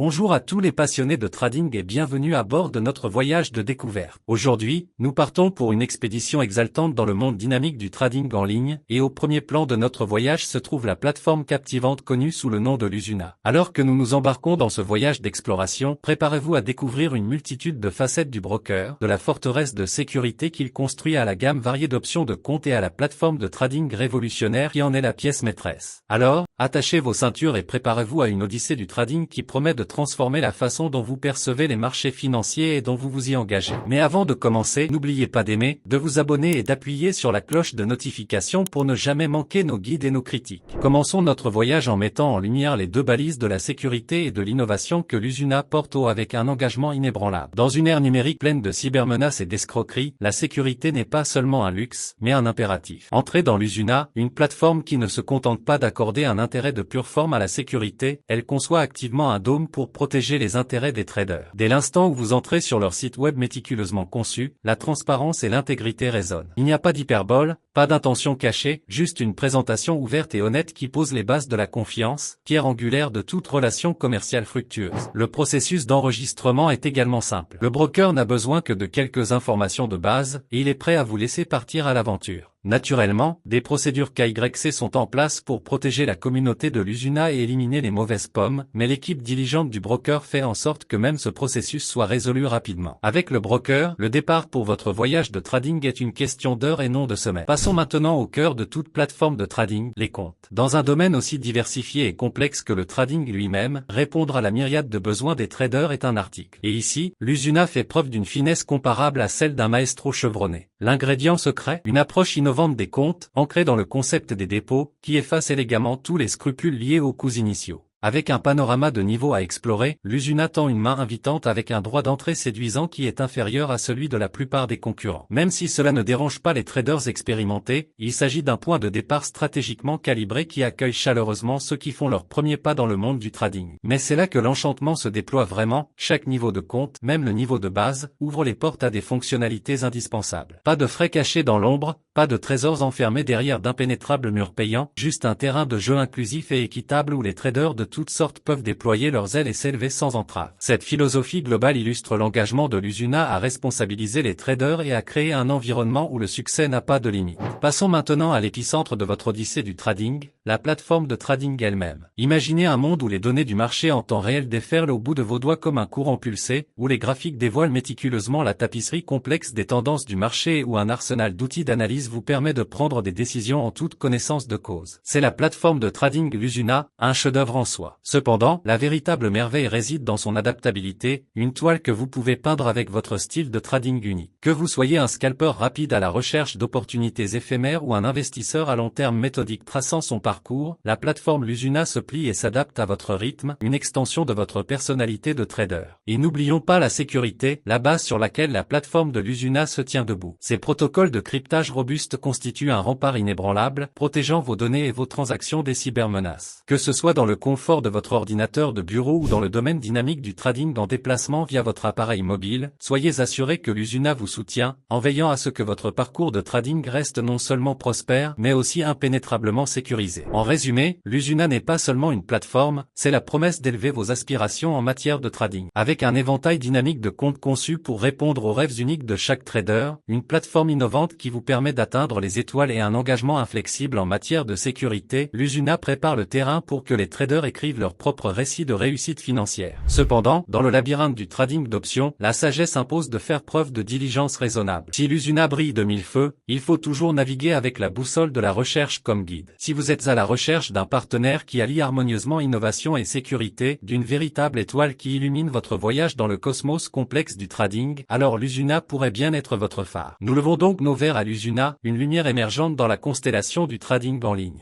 Bonjour à tous les passionnés de trading et bienvenue à bord de notre voyage de découverte. Aujourd'hui, nous partons pour une expédition exaltante dans le monde dynamique du trading en ligne, et au premier plan de notre voyage se trouve la plateforme captivante connue sous le nom de l'Usuna. Alors que nous nous embarquons dans ce voyage d'exploration, préparez-vous à découvrir une multitude de facettes du broker, de la forteresse de sécurité qu'il construit à la gamme variée d'options de compte et à la plateforme de trading révolutionnaire qui en est la pièce maîtresse. Alors, attachez vos ceintures et préparez-vous à une odyssée du trading qui promet de transformer la façon dont vous percevez les marchés financiers et dont vous vous y engagez. Mais avant de commencer, n'oubliez pas d'aimer, de vous abonner et d'appuyer sur la cloche de notification pour ne jamais manquer nos guides et nos critiques. Commençons notre voyage en mettant en lumière les deux balises de la sécurité et de l'innovation que l'Usuna porte haut avec un engagement inébranlable. Dans une ère numérique pleine de cybermenaces et d'escroqueries, la sécurité n'est pas seulement un luxe, mais un impératif. Entrez dans l'Usuna, une plateforme qui ne se contente pas d'accorder un intérêt de pure forme à la sécurité, elle conçoit activement un dôme pour protéger les intérêts des traders. Dès l'instant où vous entrez sur leur site web méticuleusement conçu, la transparence et l'intégrité résonnent. Il n'y a pas d'hyperbole, pas d'intention cachée, juste une présentation ouverte et honnête qui pose les bases de la confiance, pierre angulaire de toute relation commerciale fructueuse. Le processus d'enregistrement est également simple. Le broker n'a besoin que de quelques informations de base, et il est prêt à vous laisser partir à l'aventure. Naturellement, des procédures KYC sont en place pour protéger la communauté de l'Usuna et éliminer les mauvaises pommes, mais l'équipe diligente du broker fait en sorte que même ce processus soit résolu rapidement. Avec le broker, le départ pour votre voyage de trading est une question d'heures et non de semaines. Passons maintenant au cœur de toute plateforme de trading, les comptes. Dans un domaine aussi diversifié et complexe que le trading lui-même, répondre à la myriade de besoins des traders est un article. Et ici, l'Usuna fait preuve d'une finesse comparable à celle d'un maestro chevronné. L'ingrédient secret, une approche innovante des comptes, ancrée dans le concept des dépôts, qui efface élégamment tous les scrupules liés aux coûts initiaux. Avec un panorama de niveaux à explorer, l'Usuna tend une main invitante avec un droit d'entrée séduisant qui est inférieur à celui de la plupart des concurrents. Même si cela ne dérange pas les traders expérimentés, il s'agit d'un point de départ stratégiquement calibré qui accueille chaleureusement ceux qui font leur premier pas dans le monde du trading. Mais c'est là que l'enchantement se déploie vraiment, chaque niveau de compte, même le niveau de base, ouvre les portes à des fonctionnalités indispensables. Pas de frais cachés dans l'ombre, pas de trésors enfermés derrière d'impénétrables murs payants, juste un terrain de jeu inclusif et équitable où les traders de toutes sortes peuvent déployer leurs ailes et s'élever sans entrave. Cette philosophie globale illustre l'engagement de l'Usuna à responsabiliser les traders et à créer un environnement où le succès n'a pas de limite. Passons maintenant à l'épicentre de votre odyssée du trading, la plateforme de trading elle-même. Imaginez un monde où les données du marché en temps réel déferlent au bout de vos doigts comme un courant pulsé, où les graphiques dévoilent méticuleusement la tapisserie complexe des tendances du marché et où un arsenal d'outils d'analyse vous permet de prendre des décisions en toute connaissance de cause. C'est la plateforme de trading l'Usuna, un chef-d'œuvre en soi. Cependant, la véritable merveille réside dans son adaptabilité, une toile que vous pouvez peindre avec votre style de trading unique. Que vous soyez un scalper rapide à la recherche d'opportunités éphémères ou un investisseur à long terme méthodique traçant son parcours, la plateforme l'Usuna se plie et s'adapte à votre rythme, une extension de votre personnalité de trader. Et n'oublions pas la sécurité, la base sur laquelle la plateforme de l'Usuna se tient debout. Ces protocoles de cryptage robustes constituent un rempart inébranlable, protégeant vos données et vos transactions des cybermenaces. Que ce soit dans le confort de votre ordinateur de bureau ou dans le domaine dynamique du trading en déplacement via votre appareil mobile, soyez assurés que l'Usuna vous soutient, en veillant à ce que votre parcours de trading reste non seulement prospère, mais aussi impénétrablement sécurisé. En résumé, l'Usuna n'est pas seulement une plateforme, c'est la promesse d'élever vos aspirations en matière de trading. Avec un éventail dynamique de comptes conçus pour répondre aux rêves uniques de chaque trader, une plateforme innovante qui vous permet d'atteindre les étoiles et un engagement inflexible en matière de sécurité, l'Usuna prépare le terrain pour que les traders écrivent leur propre récit de réussite financière. Cependant, dans le labyrinthe du trading d'options, la sagesse impose de faire preuve de diligence raisonnable. Si l'Usuna brille de mille feux, il faut toujours naviguer avec la boussole de la recherche comme guide. Si vous êtes à la recherche d'un partenaire qui allie harmonieusement innovation et sécurité, d'une véritable étoile qui illumine votre voyage dans le cosmos complexe du trading, alors l'Usuna pourrait bien être votre phare. Nous levons donc nos verres à l'Usuna, une lumière émergente dans la constellation du trading en ligne.